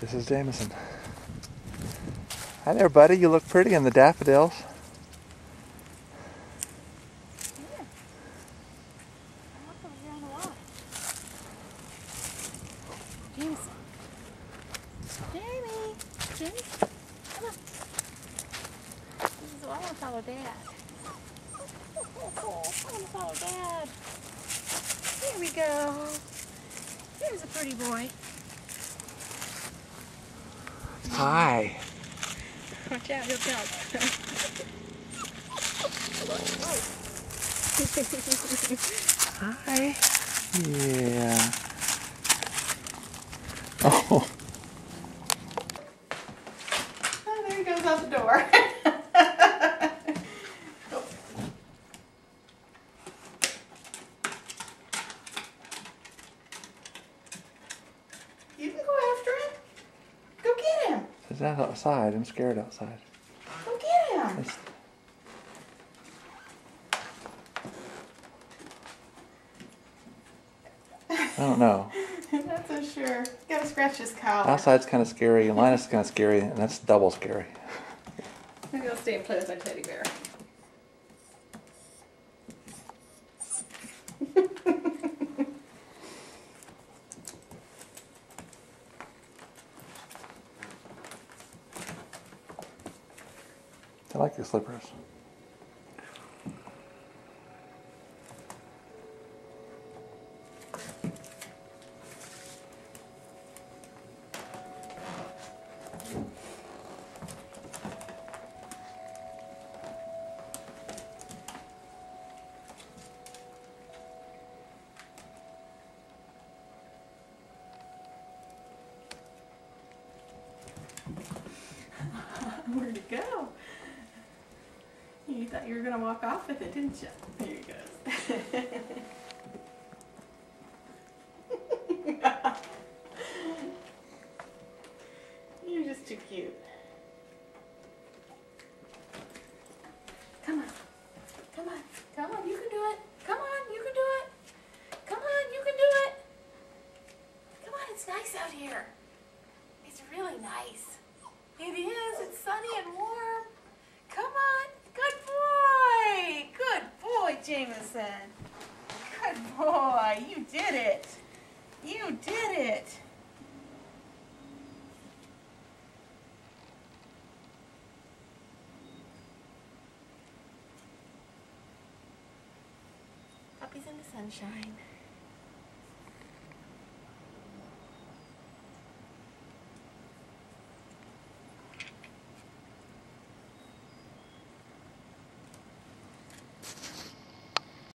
This is Jameson. Hi there, buddy. You look pretty in the daffodils. Here. I'm up over here on the wall. Jameson. Jamie. Jamie. Come on. This is why I want to follow Dad. I want to follow Dad. Here we go. Here's a pretty boy. Hi. Watch out, he'll jump. Hi. Yeah. Oh. Oh, there he goes out the door. You can go after him. Go get him. Is that outside? I'm scared outside. Go get him. It's... I don't know. I'm not so sure. Gotta scratch his collar. Outside's kind of scary, and Linus is kind of scary, and that's double scary. Maybe I'll stay and play with my teddy bear. I like your slippers. Where'd it go? You thought you were gonna walk off with it, didn't you? There he goes. You're just too cute. Come on. Come on. Come on, you can do it. Come on, you can do it. Come on, you can do it. Come on, it's nice out here. It's really nice. It is. It's sunny and warm. Come on. Good boy. Good boy, Jameson. Good boy. You did it. You did it. Puppies in the sunshine.